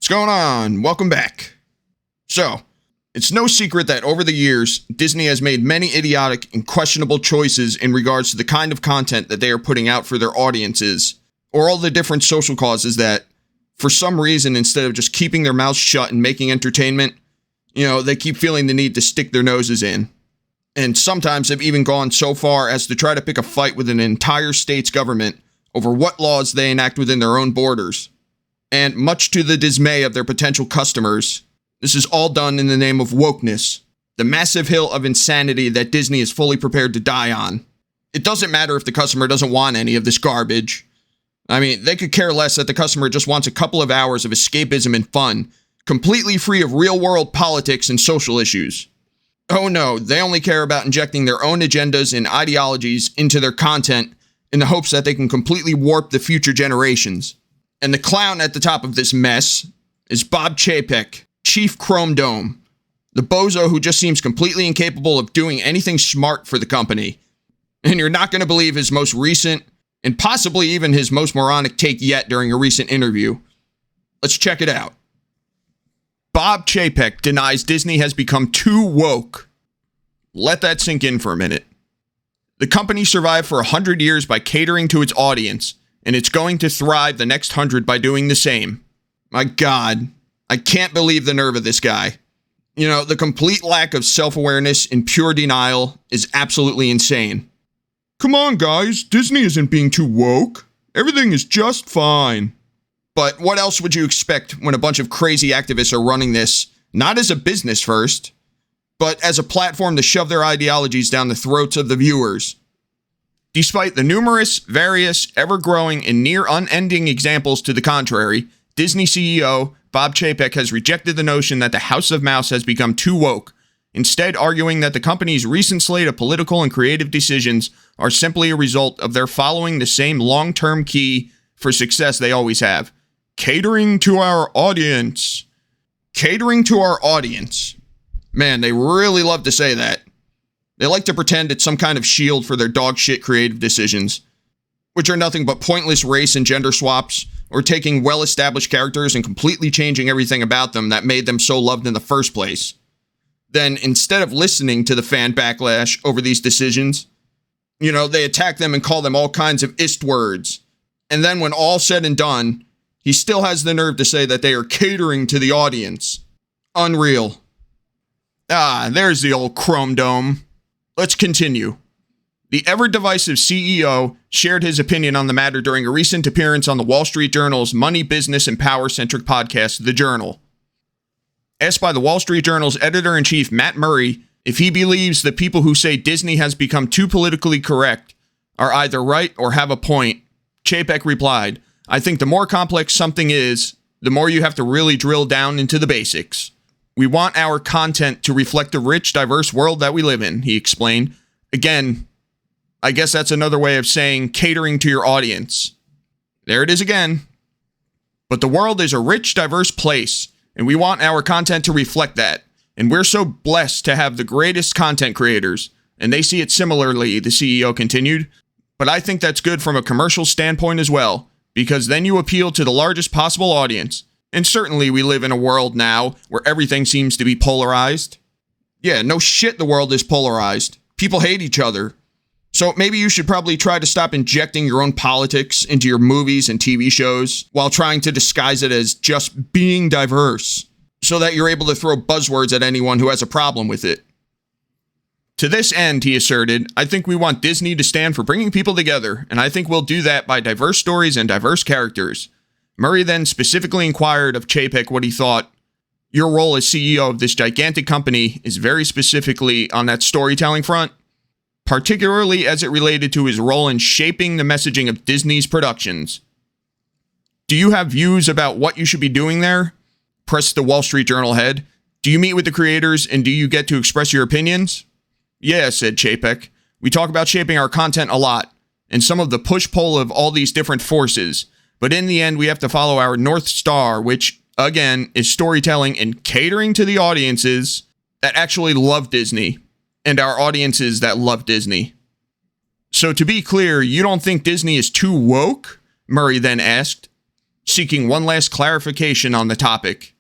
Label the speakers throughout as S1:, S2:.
S1: What's going on? Welcome back. So, it's no secret that over the years, Disney has made many idiotic and questionable choices in regards to the kind of content that they are putting out for their audiences, or all the different social causes that, for some reason, instead of just keeping their mouths shut and making entertainment, they keep feeling the need to stick their noses in. And sometimes have even gone so far as to try to pick a fight with an entire state's government over what laws they enact within their own borders. And much to the dismay of their potential customers, this is all done in the name of wokeness, the massive hill of insanity that Disney is fully prepared to die on. It doesn't matter if the customer doesn't want any of this garbage. I mean, they could care less that the customer just wants a couple of hours of escapism and fun, completely free of real-world politics and social issues. Oh no, they only care about injecting their own agendas and ideologies into their content in the hopes that they can completely warp the future generations. And the clown at the top of this mess is Bob Chapek, Chief Chrome Dome, the bozo who just seems completely incapable of doing anything smart for the company. And you're not going to believe his most recent, and possibly even his most moronic take yet during a recent interview. Let's check it out. Bob Chapek denies Disney has become too woke. Let that sink in for a minute. The company survived for 100 years by catering to its audience, and it's going to thrive the next 100 by doing the same. My God, I can't believe the nerve of this guy. The complete lack of self-awareness and pure denial is absolutely insane. Come on, guys, Disney isn't being too woke. Everything is just fine. But what else would you expect when a bunch of crazy activists are running this, not as a business first, but as a platform to shove their ideologies down the throats of the viewers? Despite the numerous, various, ever-growing, and near-unending examples to the contrary, Disney CEO Bob Chapek has rejected the notion that the House of Mouse has become too woke, instead arguing that the company's recent slate of political and creative decisions are simply a result of their following the same long-term key for success they always have: catering to our audience. Catering to our audience. Man, they really love to say that. They like to pretend it's some kind of shield for their dog shit creative decisions, which are nothing but pointless race and gender swaps, or taking well-established characters and completely changing everything about them that made them so loved in the first place. Then, instead of listening to the fan backlash over these decisions, they attack them and call them all kinds of ist words. And then when all's said and done, he still has the nerve to say that they are catering to the audience. Unreal. There's the old Chrome Dome. Let's continue. The ever-divisive CEO shared his opinion on the matter during a recent appearance on the Wall Street Journal's money, business, and power-centric podcast, The Journal. Asked by the Wall Street Journal's editor-in-chief, Matt Murray, if he believes the people who say Disney has become too politically correct are either right or have a point, Chapek replied, "I think the more complex something is, the more you have to really drill down into the basics. We want our content to reflect the rich, diverse world that we live in," he explained. Again, I guess that's another way of saying catering to your audience. There it is again. But the world is a rich, diverse place, and we want our content to reflect that. And we're so blessed to have the greatest content creators, and they see it similarly, the CEO continued. But I think that's good from a commercial standpoint as well, because then you appeal to the largest possible audience. And certainly we live in a world now where everything seems to be polarized. Yeah, no shit the world is polarized. People hate each other. So maybe you should probably try to stop injecting your own politics into your movies and TV shows while trying to disguise it as just being diverse, so that you're able to throw buzzwords at anyone who has a problem with it. To this end, he asserted, I think we want Disney to stand for bringing people together, and I think we'll do that by diverse stories and diverse characters. Murray then specifically inquired of Chapek what he thought. Your role as CEO of this gigantic company is very specifically on that storytelling front, particularly as it related to his role in shaping the messaging of Disney's productions. Do you have views about what you should be doing there? Pressed the Wall Street Journal head. Do you meet with the creators and do you get to express your opinions? Yeah, said Chapek. We talk about shaping our content a lot, and some of the push-pull of all these different forces. But in the end, we have to follow our North Star, which, again, is storytelling and catering to the audiences that actually love Disney, and our audiences that love Disney. So to be clear, you don't think Disney is too woke? Murray then asked. seeking one last clarification on the topic.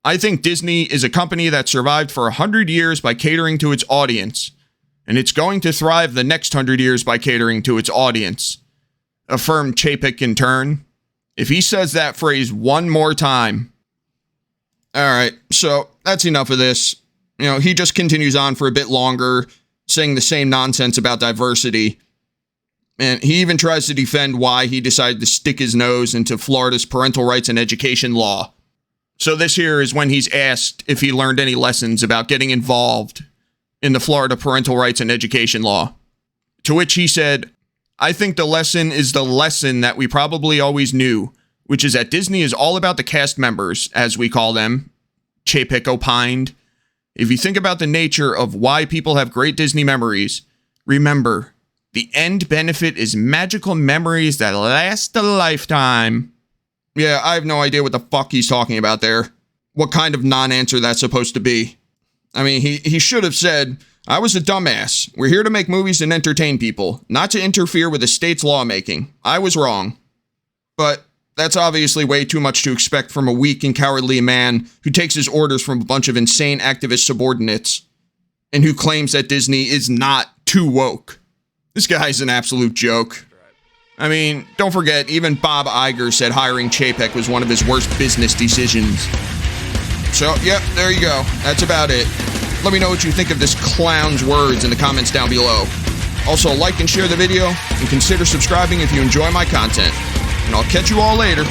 S1: I think Disney is a company that survived for 100 years by catering to its audience, and it's going to thrive the next 100 years by catering to its audience, affirmed Chapek in turn. If he says that phrase one more time. Alright, so that's enough of this. He just continues on for a bit longer, saying the same nonsense about diversity. And he even tries to defend why he decided to stick his nose into Florida's parental rights and education law. So this here is when he's asked if he learned any lessons about getting involved in the Florida parental rights and education law. To which he said, I think the lesson is the lesson that we probably always knew, which is that Disney is all about the cast members, as we call them, Chapek opined. If you think about the nature of why people have great Disney memories, remember, the end benefit is magical memories that last a lifetime. Yeah, I have no idea what the fuck he's talking about there. What kind of non-answer that's supposed to be. I mean, he should have said, I was a dumbass. We're here to make movies and entertain people, not to interfere with the state's lawmaking. I was wrong. But that's obviously way too much to expect from a weak and cowardly man who takes his orders from a bunch of insane activist subordinates and who claims that Disney is not too woke. This guy's an absolute joke. I mean, don't forget, even Bob Iger said hiring Chapek was one of his worst business decisions. So, yep, there you go. That's about it. Let me know what you think of this clown's words in the comments down below. Also, like and share the video, and consider subscribing if you enjoy my content. And I'll catch you all later.